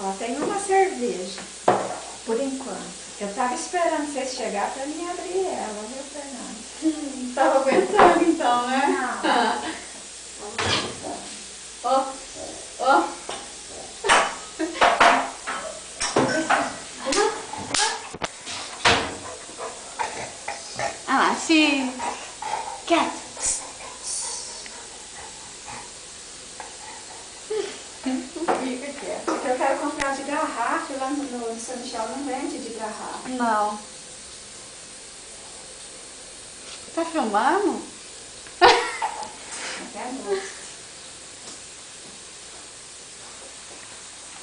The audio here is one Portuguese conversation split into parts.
Ó, tem uma cerveja, por enquanto. Eu tava esperando vocês chegarem pra mim abrir ela, viu, Fernanda? Tava aguentando então, né? Não. Ó, ó. Ah lá, se... Quieto. Fica quieto. Porque eu quero comprar de garrafa, lá no São Michel não vende de garrafa. Não. Tá filmando? Até gosto.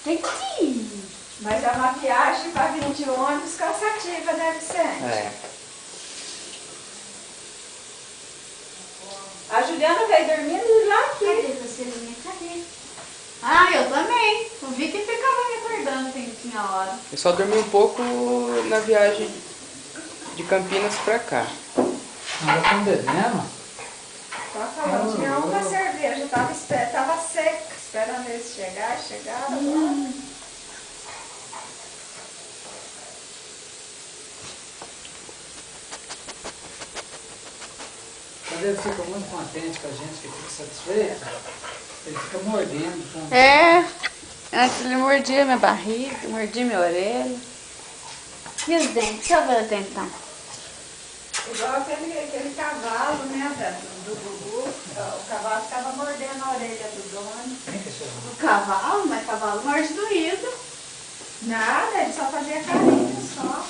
Tem que ir. Mas é uma viagem para vir de ônibus cansativa, deve ser. É. A Juliana veio dormindo lá aqui. Cadê você, cadê? Ah, eu também. Eu vi que ficava me acordando, tinha hora. Eu só dormi um pouco na viagem de Campinas pra cá. Ela tá bebendo? Só falando, tinha uma cerveja, tava seca, esperando eles chegaram. Quando ele fica muito contente com a gente, que fica satisfeito, ele fica mordendo. Então... É. Antes ele mordia minha barriga, mordia minha orelha. E os dentes? Deixa eu ver os dentes então. Igual aquele cavalo, né, do Gugu. O cavalo ficava mordendo a orelha do dono. Quem que é seu irmão? O cavalo, mas cavalo morde doído. Nada, ele só fazia carinho só.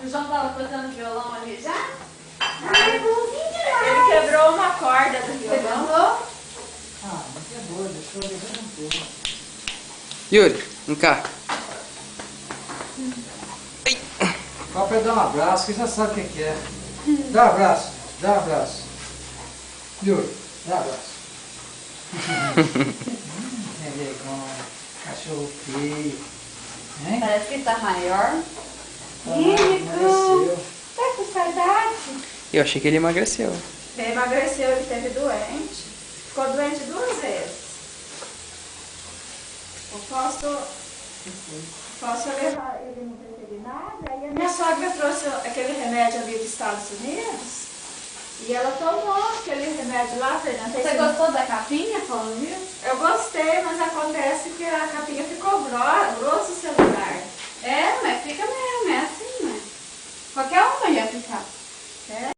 O João tava fazendo violão ali já? Ele quebrou uma corda do Você violão. cantou? Ah, mas é doido, deixa eu ver um pouco. Yuri, vem cá. Vai pra dar um abraço, que já sabe o que é. Dá um abraço, dá um abraço. Yuri, dá um abraço. É legal, cachorro feio. Hein? Parece que tá maior. Emagreceu. Tá com saudade? Eu achei que ele emagreceu. Ele emagreceu, ele teve doente. Ficou doente 2 vezes. Eu posso levar ele no veterinário? Aí a minha sogra trouxe aquele remédio ali dos Estados Unidos. E ela tomou aquele remédio lá, Fernanda. Você gostou da capinha, falando isso? Eu gostei, mas acontece que a capinha ficou grosso o celular. É, mas fica mesmo, é assim, né? Qualquer uma ia ficar.